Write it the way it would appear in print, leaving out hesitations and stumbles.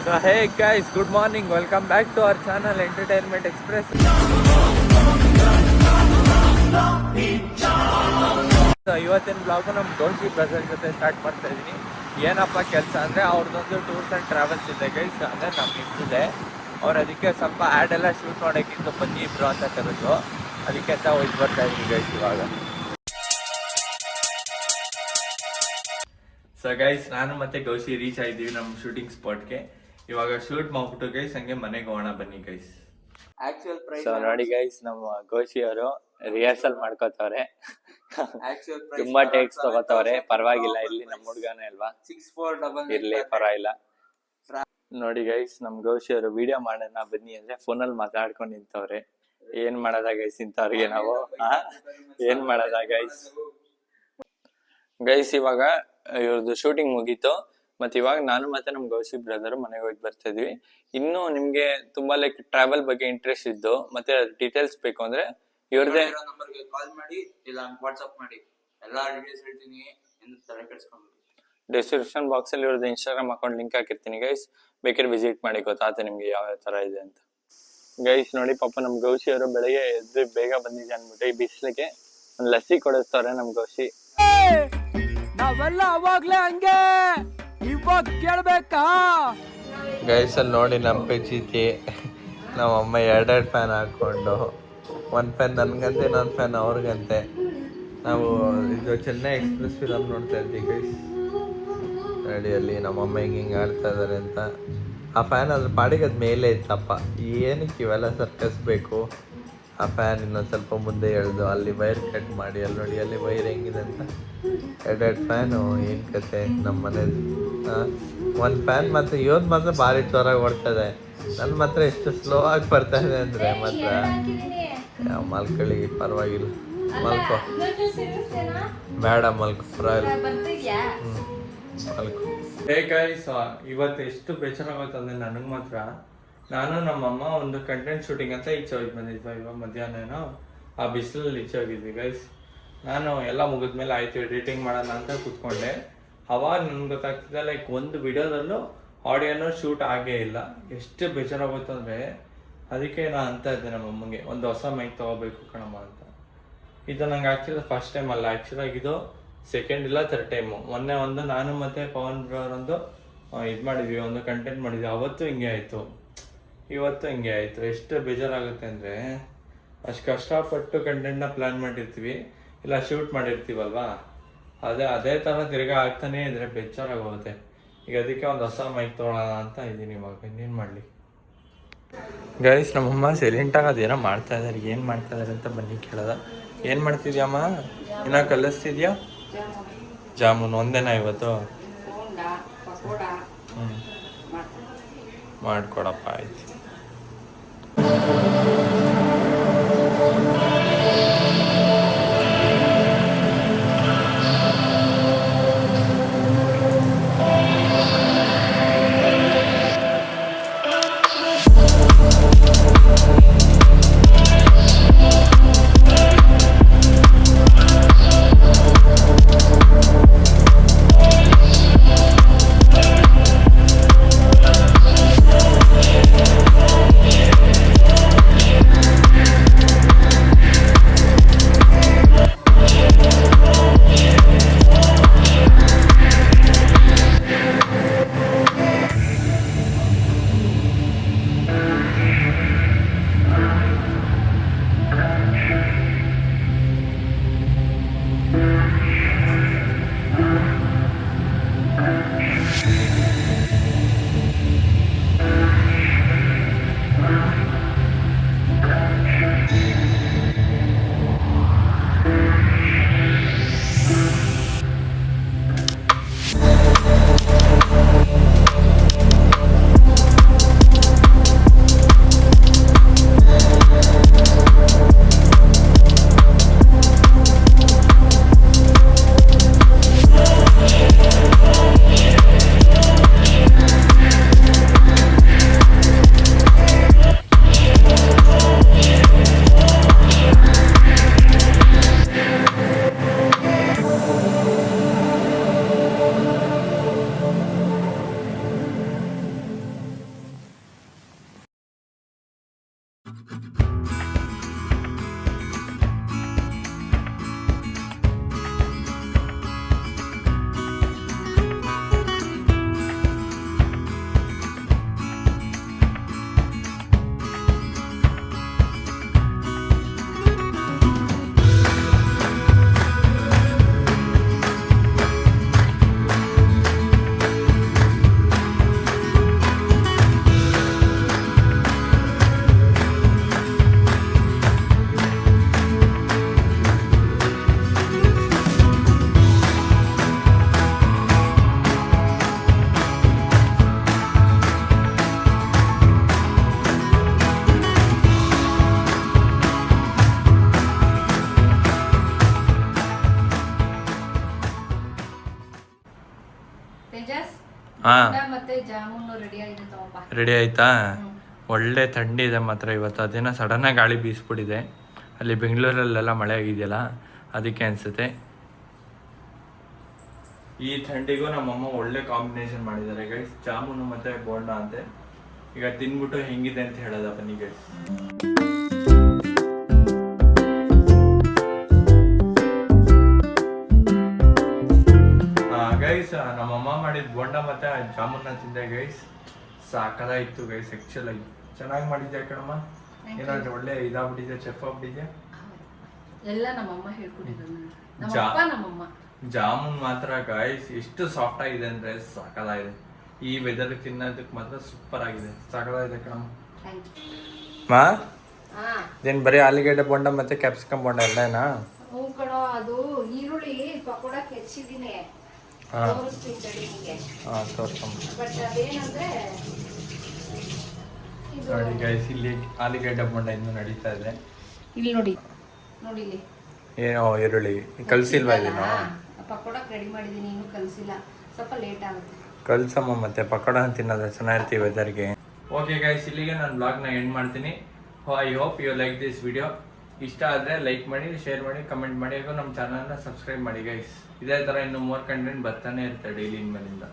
So hey guys, good morning. Welcome back to our channel Entertainment Express. So ಇವತ್ತಿನ blog ನಮ್ಮ ಗೌಶಿ brother ಜೊತೆ start ಮಾಡ್ತಾ ಇದ್ದೀನಿ. ಏನಪ್ಪ ಕೆಲಸ ಅಂದರೆ ಅವ್ರದ್ದೊಂದು ಟೂರ್ಸ್ ಆ್ಯಂಡ್ ಟ್ರಾವೆಲ್ಸ್ ಇದೆ ಗೈಸ್, ಅಂದರೆ ನಮ್ಗೆ ಇಟ್ಟಿದೆ. ಅವ್ರು ಅದಕ್ಕೆ ಸ್ವಲ್ಪ ಆ್ಯಡ್ ಎಲ್ಲ ಶೂಟ್ ಮಾಡೋಕ್ಕಿಂತ ಬನ್ನಿ ಇಬ್ರು ಅಂತ ಕರೆದು, ಅದಕ್ಕೆ ಅಂತ ಹೋಯ್ತು ಬರ್ತಾ ಇದ್ದೀನಿ ಗೈಸ್ ಇವಾಗ. ಸೊ ಗೈಸ್, ನಾನು ಮತ್ತೆ ಗೌಶಿ ರೀಚ್ ಆಗಿದ್ದೀವಿ ನಮ್ಮ ಶೂಟಿಂಗ್ ಸ್ಪಾಟ್ಗೆ. ಇವಾಗ ಶೂಟ್ ಮಾಡ್ಬಿಟ್ಟು ಗೈಸ್ ಹಂಗೆ ಮನೆಗೆ ಹೋಗೋಣ ಬನ್ನಿ ಗೈಸ್. ಸೊ ನೋಡಿ ಗೈಸ್, ನಮ್ಮ ಗೋಶಿ ಅವರು ರಿಹರ್ಸಲ್ ಮಾಡ್ಕೋತವ್ರೆ. ತುಂಬಾ ಟೇಕ್ಸ್ ತಗೋತವ್ರೆ. ಪರವಾಗಿಲ್ಲ, ಇಲ್ಲಿ ನಮ್ಮ ಹುಡ್ಗಾನೆ ಅಲ್ವಾ, ಇರ್ಲಿ ಪರವಾಗಿಲ್ಲ. ನೋಡಿ ಗೈಸ್, ನಮ್ ಗೋಶಿ ಅವರು ವಿಡಿಯೋ ಮಾಡೋಣ ಬನ್ನಿ ಅಂದ್ರೆ ಫೋನಲ್ಲಿ ಮಾತಾಡ್ಕೊಂಡು ನಿಂತವ್ರೆ. ಏನ್ ಮಾಡೋದ ಗೈಸ್ ಇಂಥವ್ರಿಗೆ ನಾವು, ಏನ್ ಮಾಡೋದ ಗೈಸ್. ಗೈಸ್ ಇವಾಗ ಇವ್ರದ್ದು ಶೂಟಿಂಗ್ ಮುಗೀತು. ಮತ್ತೆ ಇವಾಗ ನಾನು ಮತ್ತೆ ನಮ್ ಗೌಶಿ ಬ್ರದರ್ ಮನೆಗೆ ಹೋಗಿ ಬರ್ತಾ ಇದೀವಿ. ಇನ್ನು ನಿಮ್ಗೆ ತುಂಬಾ ಲೈಕ್ ಟ್ರಾವೆಲ್ ಬಗ್ಗೆ ಇಂಟ್ರೆಸ್ಟ್ ಇದ್ದು ಮತ್ತೆ ಡೀಟೇಲ್ಸ್ ಬೇಕು ಅಂದ್ರೆ ಇವ್ರದೇ ನಂಬರ್ಗೆ ಕಾಲ್ ಮಾಡಿ ಇಲ್ಲ ವಾಟ್ಸ್ಆಪ್ ಮಾಡಿ, ಎಲ್ಲಾ ಡೀಟೇಲ್ಸ್ ಹೇಳ್ತೀನಿ. ಡಿಸ್ಕ್ರಿಪ್ಷನ್ ಬಾಕ್ಸ್ ಅಲ್ಲಿ ಇವ್ರದ್ದು ಇನ್ಸ್ಟಾಗ್ರಾಮ್ ಅಕೌಂಟ್ ಲಿಂಕ್ ಹಾಕಿರ್ತೀನಿ ಗೈಸ್, ಬೇಕಾದ್ರೆ ವಿಸಿಟ್ ಮಾಡಿ, ಗೊತ್ತಾಗುತ್ತೆ ನಿಮ್ಗೆ ಯಾವ ತರ ಇದೆ ಅಂತ. ಗೈಸ್ ನೋಡಿ, ಪಾಪ ನಮ್ ಗೌಶಿ ಅವರು ಬೆಳಗ್ಗೆ ಎದ್ದು ಬೇಗ ಬಂದಿದೆ ಅನ್ಬಿಟ್ಟು ಈ ಬಿಸಿಲಿಗೆ ಒಂದ್ ಲಸ್ಸಿ ಕೊಡಿಸ್ತಾರೆ ನಮ್ ಗೌಶಿ. ನಾವೆಲ್ಲ ಅವಾಗ್ಲೇ ಹಂಗೆ, ಇವಾಗ ಕೇಳ್ಬೇಕಾ ಗೈಸ್? ಅಲ್ಲಿ ನೋಡಿ ನಮ್ಮ ಪೆಚ್ಚಿತಿ ನಮ್ಮ ಅಮ್ಮ ಎರಡೆರಡು ಫ್ಯಾನ್ ಹಾಕೊಂಡು, ಒಂದು ಫ್ಯಾನ್ ನನ್ಗಂತೆ ಇನ್ನೊಂದು ಫ್ಯಾನ್ ಅವ್ರಿಗಂತೆ. ನಾವು ಇದು ಚೆನ್ನೈ ಎಕ್ಸ್ಪ್ರೆಸ್ ಫಿಲಮ್ ನೋಡ್ತಾ ಇದ್ದೀವಿ ಗೈಸ್. ನೋಡಿ ಅಲ್ಲಿ ನಮ್ಮಮ್ಮ ಹಿಂಗೆ ಆಡ್ತಾ ಇದಾರೆ ಅಂತ. ಆ ಫ್ಯಾನ್ ಅದ್ರ ಪಾಡಿಗೆ ಅದು ಮೇಲೆ ಇತ್ತಪ್ಪ, ಏನಕ್ಕೆ ಇವೆಲ್ಲ ಸರ್ಕಸ್ಬೇಕು. ಆ ಫ್ಯಾನ್ ಇನ್ನೊಂದು ಸ್ವಲ್ಪ ಮುಂದೆ ಎಳೆದು ಅಲ್ಲಿ ವೈರ್ ಕಟ್ ಮಾಡಿ, ಅಲ್ಲಿ ನೋಡಿ ಅಲ್ಲಿ ವೈರ್ ಹೆಂಗಿದೆ ಅಂತ. ಎರಡೆರಡು ಫ್ಯಾನು, ಏನು ಕತೆ ನಮ್ಮ ಮನೇಲಿ. ಒಂದು ಫ್ಯಾನ್ ಮಾತ್ರ ಇವತ್ತು ಮಾತ್ರ ಭಾರಿ ಜೋರಾಗಿ ಓಡ್ತದೆ, ನನ್ನ ಮಾತ್ರ ಎಷ್ಟು ಸ್ಲೋ ಆಗಿ ಬರ್ತಾ ಇದೆ ಅಂದರೆ ಮಾತ್ರ. ಮಲ್ಕಳಿ ಪರವಾಗಿಲ್ಲ, ಮಲ್ಕೋ ಬೇಡ, ಮಲ್ಕೋ ಪರವಾಗಿಲ್ಲ, ಮಲ್ಕೋ. ಹೇ ಗೈಸ್, ಇವತ್ತು ಎಷ್ಟು ಬೇಜಾರಾಗುತ್ತೆ ಅಂದರೆ ನನಗೆ ಮಾತ್ರ. ನಾನು ನಮ್ಮಮ್ಮ ಒಂದು ಕಂಟೆಂಟ್ ಶೂಟಿಂಗ್ ಅಂತ ಈಚೆ ಹೋಗಿ ಬಂದಿದ್ವಿ ಇವಾಗ ಮಧ್ಯಾಹ್ನ. ಆ ಬಿಸಿಲಲ್ಲಿ ಈಚೆ ಹೋಗಿದ್ವಿ ಗೈಸ್. ನಾನು ಎಲ್ಲ ಮುಗಿದ್ಮೇಲೆ ಆಯ್ತು ಎಡಿಟಿಂಗ್ ಮಾಡೋಣ ಅಂತ ಕೂತ್ಕೊಂಡೆ. ಅವಾಗ ನನ್ಗೆ ಗೊತ್ತಾಗ್ತಿದೆ ಲೈಕ್ ಒಂದು ವಿಡಿಯೋದಲ್ಲೂ ಆಡಿಯೋನೂ ಶೂಟ್ ಆಗೇ ಇಲ್ಲ. ಎಷ್ಟು ಬೇಜಾರಾಗೋಯ್ತು ಅಂದರೆ ಅದಕ್ಕೆ ನಾನು ಅಂತ ಇದ್ದೆ ನಮ್ಮಮ್ಮಗೆ, ಒಂದು ಹೊಸ ಮೈಕ್ ತೊಗೋಬೇಕು ಕಣಮ್ಮ ಅಂತ. ಇದು ನಂಗೆ ಆ್ಯಕ್ಚುಲಿ ಫಸ್ಟ್ ಟೈಮ್ ಅಲ್ಲ, ಆ್ಯಕ್ಚುಲಾಗಿ ಇದು ಸೆಕೆಂಡ್ ಇಲ್ಲ ಥರ್ಡ್ ಟೈಮು. ಮೊನ್ನೆ ಒಂದು ನಾನು ಮತ್ತು ಪವನ್ ಬ್ರವರೊಂದು ಇದು ಮಾಡಿದ್ವಿ, ಒಂದು ಕಂಟೆಂಟ್ ಮಾಡಿದ್ವಿ. ಅವತ್ತು ಹಿಂಗೆ ಆಯಿತು, ಇವತ್ತು ಹಿಂಗೆ ಆಯಿತು. ಎಷ್ಟು ಬೇಜಾರಾಗುತ್ತೆ ಅಂದರೆ, ಅಷ್ಟು ಕಷ್ಟಪಟ್ಟು ಕಂಟೆಂಟ್ನ ಪ್ಲ್ಯಾನ್ ಮಾಡಿರ್ತೀವಿ, ಇಲ್ಲ ಶೂಟ್ ಮಾಡಿರ್ತೀವಲ್ವಾ, ಅದೇ ಥರ ತಿರ್ಗಾ ಆಗ್ತಾನೇ ಇದ್ರೆ ಬೇಜಾರಾಗೋಗುತ್ತೆ. ಈಗ ಅದಕ್ಕೆ ಒಂದು ಹೊಸ ಮೈಕ್ ತೊಗೊಳ್ಳೋಣ ಅಂತ ಇದ್ದೀನಿ ಇವಾಗ. ಇನ್ನೇನು ಮಾಡಲಿ ಗೈಸ್, ನಮ್ಮಮ್ಮ ಸೈಲೆಂಟಾಗಿ ಅದೇನೋ ಮಾಡ್ತಾ ಇದ್ದಾರೆ. ಏನು ಮಾಡ್ತಾ ಇದ್ದಾರೆ ಅಂತ ಬನ್ನಿ ಕೇಳೋದ. ಏನು ಮಾಡ್ತಿದ್ಯಮ್ಮ? ಇನ್ನೂ ಕಲಿಸ್ತಿದ್ಯಾ? ಜಾಮೂನ್ ಒಂದೇನಾ ಇವತ್ತು? ಮಾಡ್ಕೊಡಪ್ಪ, ಆಯ್ತು. ಹಾ ಮತ್ತೆ ಜಾಮೂನು ರೆಡಿ ಆಗಿದೆ ತಗೋಪ. ರೆಡಿ ಆಯ್ತಾ? ಒಳ್ಳೆ ಥಂಡಿ ಇದೆ ಮಾತ್ರ ಇವತ್ತು. ಅದೇನೋ ಸಡನ್ನಾಗಿ ಗಾಳಿ ಬೀಸ್ಬಿಟ್ಟಿದೆ. ಅಲ್ಲಿ ಬೆಂಗಳೂರಲ್ಲೆಲ್ಲ ಮಳೆ ಆಗಿದೆಯಲ್ಲ ಅದಕ್ಕೆ ಅನಿಸುತ್ತೆ. ಈ ಥಂಡಿಗೂ ನಮ್ಮಮ್ಮ ಒಳ್ಳೆ ಕಾಂಬಿನೇಷನ್ ಮಾಡಿದ್ದಾರೆ ಗೈಸ್, ಜಾಮೂನು ಮತ್ತೆ ಬೋಂಡ ಅಂತೆ. ಈಗ ತಿನ್ಬಿಟ್ಟು ಹೆಂಗಿದೆ ಅಂತ ಹೇಳೋದ ಬನ್ನಿ ಗೈಸ್. ಗೈಸ್ ನಮ್ಮಮ್ಮ ಮಾಡಿದ ಬೋಂಡ ಮತ್ತೆ ಜಾಮೂನ ತಿಂದೆ ಗೈಸ್, ಸಾಕದಾಗಿತ್ತು ಗೈಸ್. ಆಕ್ಚುಲ್ ಆಗಿ ಚೆನ್ನಾಗಿ ಮಾಡಿದ್ಯಾ ಕಣಮ್ಮ. ಏನಾದ್ರು ಒಳ್ಳೆ ಇದಾಗ್ಬಿಟ್ಟಿದ್ಯಾ, ಚೆಫ್ ಆಗ್ಬಿಟ್ಟಿದ್ಯಾ. ಎಲ್ಲ ನಮ್ಮಮ್ಮ ಹೇಳ್ಕೊಟ್ಟಿದ್ರು. ನಮ್ಮಮ್ಮ ಜಾಮೂನ್ ಮಾತ್ರ ಗೈಸ್ ಎಷ್ಟು ಸಾಫ್ಟ್ ಆಗಿದೆ ಅಂದ್ರೆ ಸಾಕದಾಗಿದೆ. ಈ ವೆದರ್ ತಿನ್ನೋದಕ್ಕೆ ಮಾತ್ರ ಸೂಪರ್ ಆಗಿದೆ, ಸಾಕದಾಗಿದೆ ಕಣಮ್ಮ. ಮಾ ಏನ್ ಬರೀ ಆಲೂಗಡ್ಡೆ ಬೋಂಡ ಮತ್ತೆ ಕ್ಯಾಪ್ಸಿಕಮ್ ಬೋಂಡ ಎಲ್ಲನಾ? ಹ್ಞೂ ಕಣೋ, ಅದು ಈರುಳ್ಳಿ ಪಕೋಡ ಹೆಚ್ಚಿದ್ದೀನಿ. ನೋಡಿ ಗೈಸ್, ಇಲ್ಲಿ ಆಲೂಗಡ್ಡೆ ಬೋಂಡ ಇನ್ನು ನಡೀತಾ ಇದೆ. ಇಲ್ಲಿ ನೋಡಿ, ನೋಡಿ ಇಲ್ಲಿ ಏನೋ ಈರುಳ್ಳಿ ಕಲ್ಸಿಲ್ವಾ? ಇದನ್ನು ಪಕೋಡಕ್ಕೆ ರೆಡಿ ಮಾಡಿದ್ದೀನಿ, ಇನ್ನೂ ಕಲಸಿಲ್ಲ, ಸ್ವಲ್ಪ ಲೇಟ್ ಆಗುತ್ತೆ. ಕಲ್ಸಮ್ಮ ಮತ್ತೆ ಪಕೋಡ ತಿನ್ನೋದು ಚೆನ್ನಾಗಿರ್ತೀವಿ ವೆದರ್ಗೆ. ಓಕೆ ಗೈಸ್, ಇಲ್ಲಿಗೆ ನಾನು ಬ್ಲಾಗ್ನ ಎಂಡ್ ಮಾಡ್ತೀನಿ. I hope you like this video. ಇಷ್ಟ ಆದರೆ ಲೈಕ್ ಮಾಡಿ, ಶೇರ್ ಮಾಡಿ, ಕಮೆಂಟ್ ಮಾಡಿ, ಹಾಗೂ ನಮ್ಮ ಚಾನಲ್ನ ಸಬ್ಸ್ಕ್ರೈಬ್ ಮಾಡಿ ಗೈಸ್. ಇದೇ ಥರ ಇನ್ನು ಮೋರ್ ಕಂಟೆಂಟ್ ಬರ್ತಾನೆ ಇರ್ತಾರೆ ಡೈಲಿ ಇನ್ಮೇಲಿಂದ.